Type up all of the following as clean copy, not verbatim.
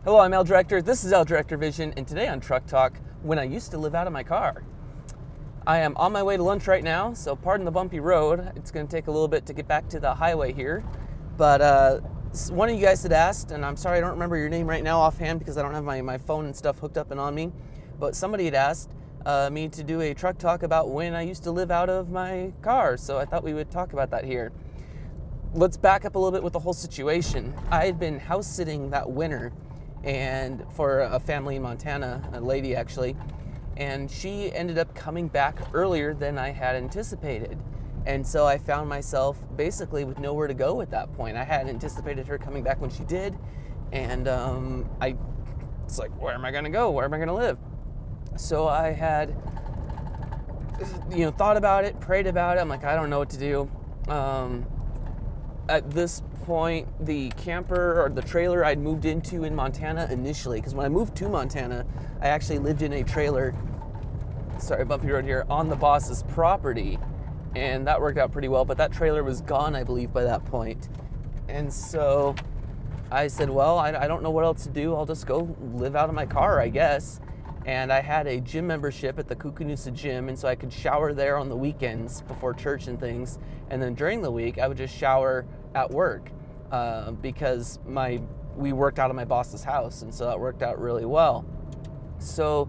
Hello, I'm Al Director. This is Al Director Vision, and today on Truck Talk, when I used to live out of my car. I am on my way to lunch right now, so pardon the bumpy road. It's going to take a little bit to get back to the highway here. But one of you guys had asked, and I'm sorry I don't remember your name right now offhand because I don't have my phone and stuff hooked up and on me, but somebody had asked me to do a Truck Talk about when I used to live out of my car, so I thought we would talk about that here. Let's back up a little bit with the whole situation. I had been house sitting that winter and for a family in Montana, a lady actually, and she ended up coming back earlier than I had anticipated. And so I found myself basically with nowhere to go at that point. I hadn't anticipated her coming back when she did, and it's like, where am I gonna go? Where am I gonna live? So I had, thought about it, prayed about it. I'm like, I don't know what to do. At this point, the camper or the trailer I'd moved into in Montana initially, because when I moved to Montana, I actually lived in a trailer, sorry, bumpy road here, on the boss's property, and that worked out pretty well, but that trailer was gone, I believe, by that point. And so I said, well, I don't know what else to do. I'll just go live out of my car, I guess. And I had a gym membership at the Kukanusa gym, and so I could shower there on the weekends before church and things. And then during the week, I would just shower at work because we worked out of my boss's house, and so that worked out really well. So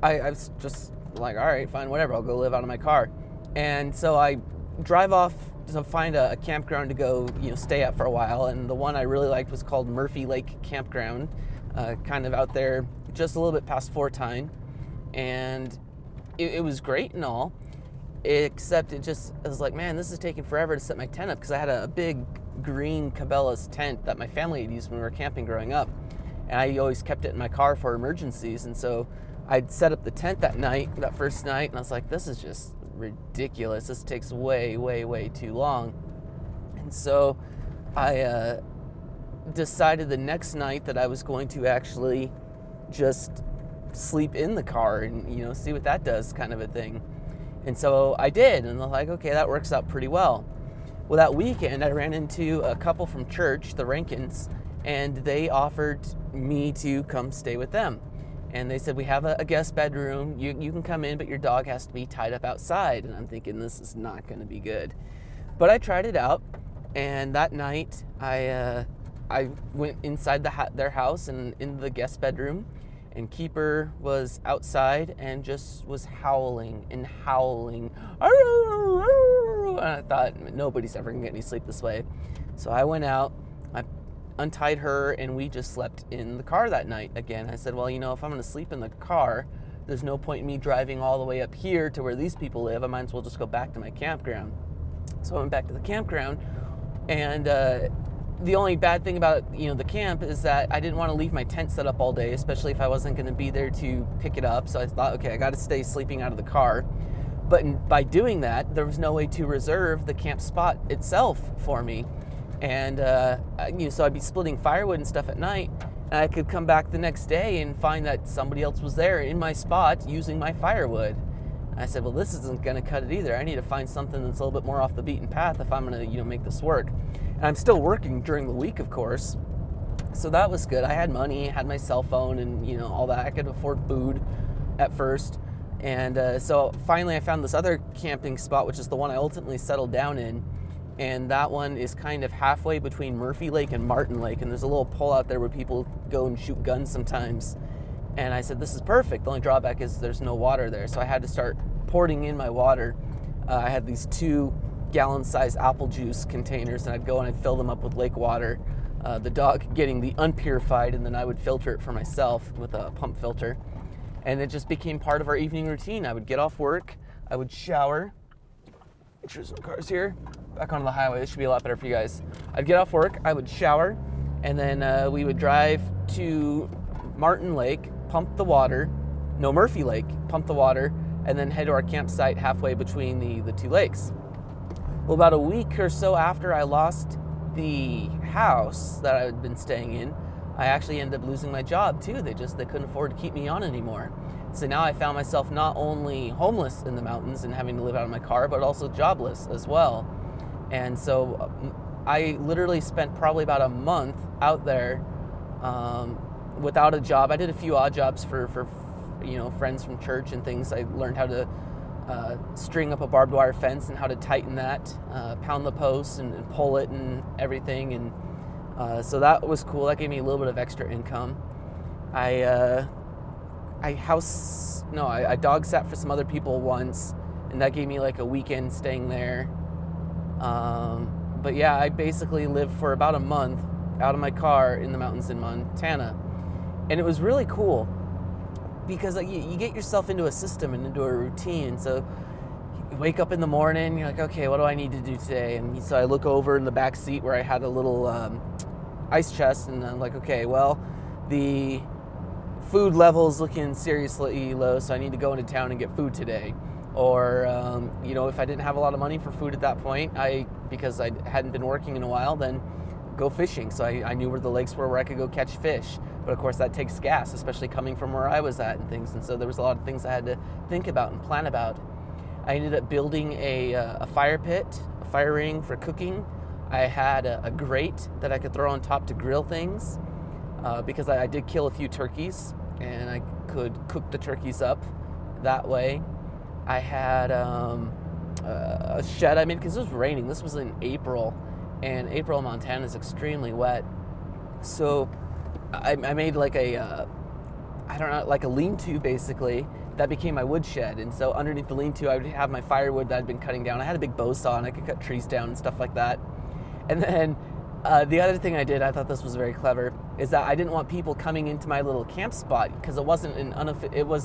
I was just like, all right, fine, whatever, I'll go live out of my car. And so I drive off to find a campground to go, stay at for a while. And the one I really liked was called Murphy Lake Campground, kind of out there just a little bit past Fort Tyne, and it was great and all, except I was like, man, this is taking forever to set my tent up, because I had a big green Cabela's tent that my family had used when we were camping growing up, and I always kept it in my car for emergencies. And so I'd set up the tent that first night, and I was like, this is just ridiculous. This takes way, way, way too long. And so I decided the next night that I was going to actually just sleep in the car and see what that does, kind of a thing. And so I did, and I'm like, okay, that works out pretty well. Well, that weekend I ran into a couple from church, the Rankins, and they offered me to come stay with them. And they said, we have a guest bedroom, you can come in, but your dog has to be tied up outside. And I'm thinking, this is not going to be good. But I tried it out, and that night I went inside their house and in the guest bedroom, and Keeper was outside and just was howling and howling. And I thought, nobody's ever gonna get any sleep this way. So I went out, I untied her, and we just slept in the car that night again. I said, well, if I'm gonna sleep in the car, there's no point in me driving all the way up here to where these people live. I might as well just go back to my campground. So I went back to the campground, and the only bad thing about the camp is that I didn't want to leave my tent set up all day, especially if I wasn't going to be there to pick it up. So I thought, okay, I got to stay sleeping out of the car. But by doing that, there was no way to reserve the camp spot itself for me. And so I'd be splitting firewood and stuff at night, and I could come back the next day and find that somebody else was there in my spot using my firewood. I said, well, this isn't going to cut it either. I need to find something that's a little bit more off the beaten path if I'm going to make this work. And I'm still working during the week, of course, so that was good. I had money, had my cell phone, and all that. I could afford food at first. And so finally I found this other camping spot, which is the one I ultimately settled down in. And that one is kind of halfway between Murphy Lake and Martin Lake, and there's a little pole out there where people go and shoot guns sometimes. And I said, this is perfect. The only drawback is there's no water there, so I had to start porting in my water. I had these 2-gallon-sized apple juice containers, and I'd go and I'd fill them up with lake water, the dog getting the unpurified, and then I would filter it for myself with a pump filter. And it just became part of our evening routine. I would get off work, I would shower. Make sure there's no cars here. Back onto the highway, this should be a lot better for you guys. I'd get off work, I would shower, and then we would drive to Martin Lake, pump the water, Murphy Lake, pump the water, and then head to our campsite halfway between the two lakes. Well, about a week or so after I lost the house that I had been staying in, I actually ended up losing my job too. They couldn't afford to keep me on anymore. So now I found myself not only homeless in the mountains and having to live out of my car, but also jobless as well. And so I literally spent probably about a month out there without a job. I did a few odd jobs for friends from church and things. I learned how to string up a barbed wire fence and how to tighten that, pound the posts and pull it and everything. And so that was cool. That gave me a little bit of extra income. I dog sat for some other people once, and that gave me like a weekend staying there. But yeah, I basically lived for about a month out of my car in the mountains in Montana. And it was really cool because you get yourself into a system and into a routine. So you wake up in the morning, you're like, okay, what do I need to do today? And so I look over in the back seat where I had a little ice chest, and I'm like, okay, well, the food level's looking seriously low, so I need to go into town and get food today. Or, if I didn't have a lot of money for food at that point, because I hadn't been working in a while, then go fishing. So I knew where the lakes were where I could go catch fish. But of course that takes gas, especially coming from where I was at and things. And so there was a lot of things I had to think about and plan about. I ended up building a fire pit, a fire ring for cooking. I had a grate that I could throw on top to grill things, because I did kill a few turkeys, and I could cook the turkeys up that way. I had a shed I made because it was raining. This was in April, and April in Montana is extremely wet. So I made like a lean-to basically. That became my wood shed. And so underneath the lean-to, I would have my firewood that I'd been cutting down. I had a big bow saw, and I could cut trees down and stuff like that. And then the other thing I did, I thought this was very clever, is that I didn't want people coming into my little camp spot because it was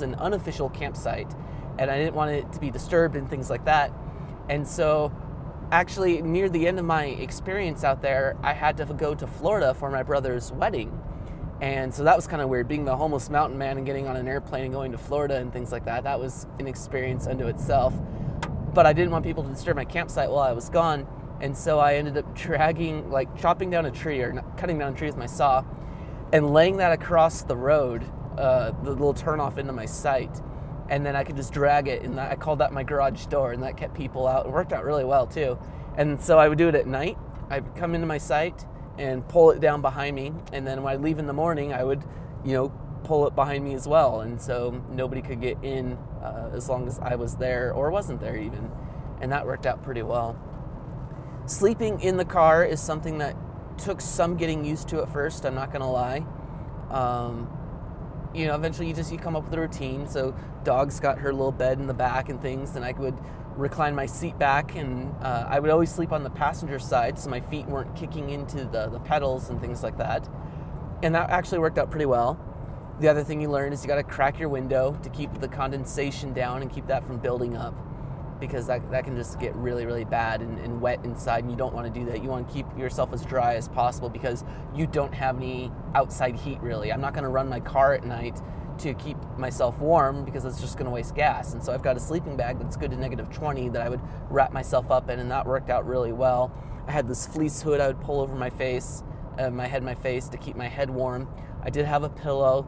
an unofficial campsite, and I didn't want it to be disturbed and things like that. And so actually near the end of my experience out there, I had to go to Florida for my brother's wedding. And so that was kind of weird, being the homeless mountain man and getting on an airplane and going to Florida and things like that. That was an experience unto itself. But I didn't want people to disturb my campsite while I was gone. And so I ended up chopping down a tree, or cutting down a tree with my saw, and laying that across the road, the little turnoff into my site. And then I could just drag it, and I called that my garage door, and that kept people out. It worked out really well too. And so I would do it at night. I would come into my site and pull it down behind me, and then when I leave in the morning, I would, pull it behind me as well. And so nobody could get in as long as I was there or wasn't there even. And that worked out pretty well. Sleeping in the car is something that took some getting used to at first, I'm not gonna lie. Eventually you come up with a routine. So Dog's got her little bed in the back and things, and I would recline my seat back, and I would always sleep on the passenger side so my feet weren't kicking into the pedals and things like that. And that actually worked out pretty well. The other thing you learn is you gotta crack your window to keep the condensation down and keep that from building up, because that can just get really, really bad and wet inside, and you don't want to do that. You want to keep yourself as dry as possible because you don't have any outside heat really. I'm not going to run my car at night to keep myself warm because it's just going to waste gas. And so I've got a sleeping bag that's good to -20 that I would wrap myself up in, and that worked out really well. I had this fleece hood I would pull over my face, my head and my face to keep my head warm. I did have a pillow,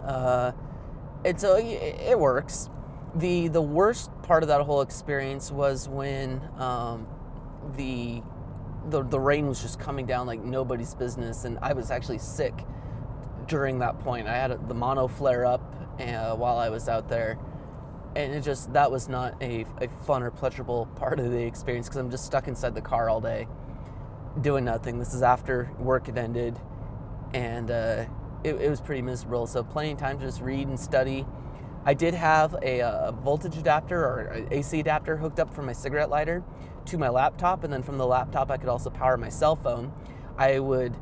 and so it works. The worst part of that whole experience was when the rain was just coming down like nobody's business, and I was actually sick during that point. I had the mono flare up while I was out there, and that was not a fun or pleasurable part of the experience because I'm just stuck inside the car all day doing nothing. This is after work had ended, and it was pretty miserable. So plenty of time to just read and study. I did have a voltage adapter or an AC adapter hooked up from my cigarette lighter to my laptop, and then from the laptop I could also power my cell phone. I would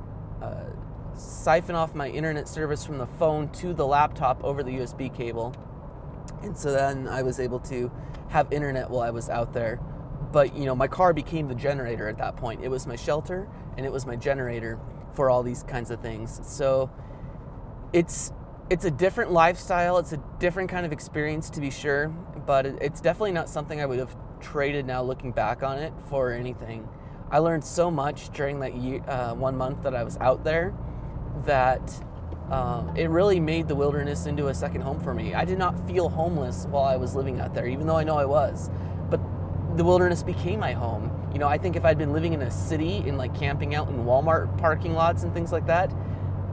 siphon off my internet service from the phone to the laptop over the USB cable, and so then I was able to have internet while I was out there. But my car became the generator at that point. It was my shelter and it was my generator for all these kinds of things. So it's a different lifestyle. It's a different kind of experience, to be sure, but it's definitely not something I would have traded now looking back on it for anything. I learned so much during that 1 month that I was out there that it really made the wilderness into a second home for me. I did not feel homeless while I was living out there, even though I know I was, but the wilderness became my home. I think if I'd been living in a city and camping out in Walmart parking lots and things like that,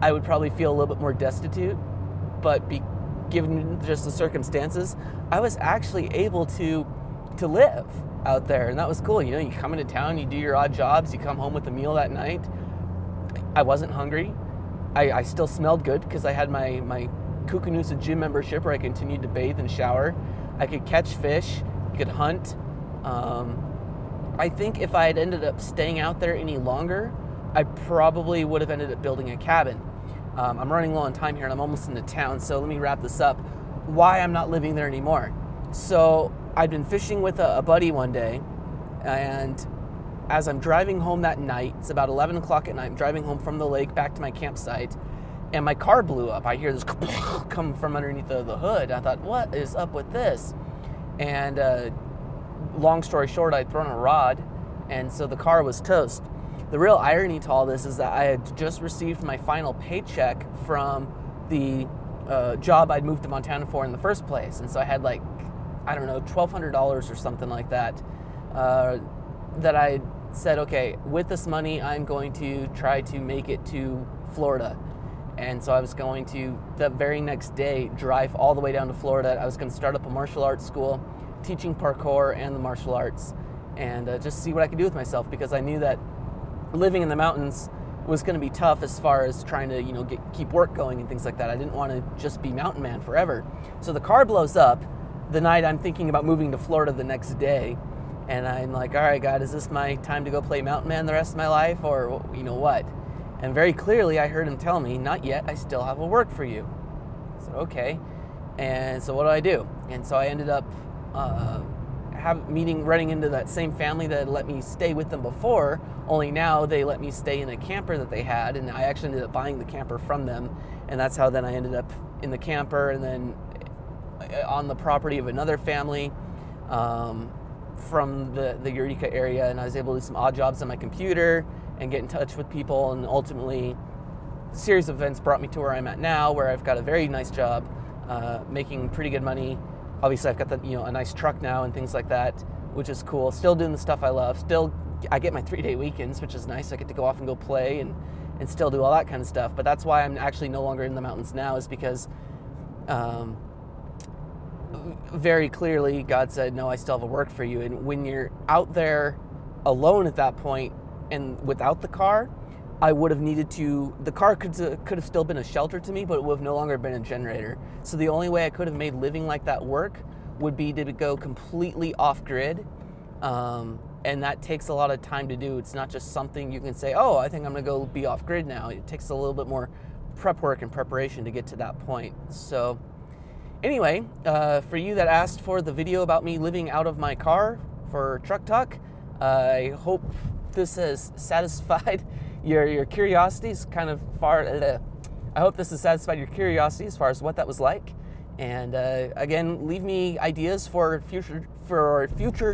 I would probably feel a little bit more destitute, but given just the circumstances, I was actually able to live out there, and that was cool. You know, you come into town, you do your odd jobs, you come home with a meal that night. I wasn't hungry. I still smelled good because I had my Kukanusa gym membership where I continued to bathe and shower. I could catch fish, you could hunt. I think if I had ended up staying out there any longer, I probably would have ended up building a cabin. I'm running low on time here and I'm almost into town, so let me wrap this up. Why I'm not living there anymore. So I'd been fishing with a buddy one day, and as I'm driving home that night, it's about 11 o'clock at night, I'm driving home from the lake back to my campsite, and my car blew up. I hear this come from underneath the hood. I thought, what is up with this? And long story short, I'd thrown a rod, and so the car was toast. The real irony to all this is that I had just received my final paycheck from the job I'd moved to Montana for in the first place. And so I had like, I don't know, $1,200 or something like that, that I said, okay, with this money, I'm going to try to make it to Florida. And so I was going to, the very next day, drive all the way down to Florida. I was going to start up a martial arts school, teaching parkour and the martial arts, and just see what I could do with myself, because I knew that living in the mountains was going to be tough as far as trying to, you know, keep work going and things like that. I didn't want to just be mountain man forever. So the car blows up the night I'm thinking about moving to Florida the next day, and I'm like, all right, God, is this my time to go play mountain man the rest of my life, or you know what? And very clearly I heard him tell me, not yet, I still have a work for you. I said, okay. And so what do I do? And so I ended up running into that same family that had let me stay with them before, only now they let me stay in a camper that they had, and I actually ended up buying the camper from them, and that's how then I ended up in the camper and then on the property of another family from the Eureka area, and I was able to do some odd jobs on my computer and get in touch with people, and ultimately a series of events brought me to where I'm at now, where I've got a very nice job, making pretty good money. Obviously I've got a nice truck now and things like that, which is cool. Still doing the stuff I love. Still, I get my 3-day weekends, which is nice. I get to go off and go play and still do all that kind of stuff. But that's why I'm actually no longer in the mountains now, is because very clearly God said, no, I still have a work for you. And when you're out there alone at that point and without the car, I would have needed to, the car could have still been a shelter to me, but it would have no longer been a generator. So the only way I could have made living like that work would be to go completely off grid. And that takes a lot of time to do. It's not just something you can say, oh, I think I'm gonna go be off grid now. It takes a little bit more prep work and preparation to get to that point. So anyway, for you that asked for the video about me living out of my car for Truck Talk, I hope this has satisfied your curiosity. Is kind of far. I hope this has satisfied your curiosity as far as what that was like. And again, leave me ideas for future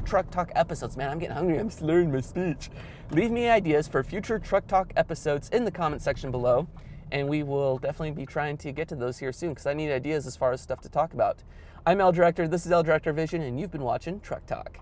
Truck Talk episodes. Man, I'm getting hungry. I'm slurring my speech. Leave me ideas for future Truck Talk episodes in the comment section below, and we will definitely be trying to get to those here soon, because I need ideas as far as stuff to talk about. I'm L Director. This is L Director Vision, and you've been watching Truck Talk.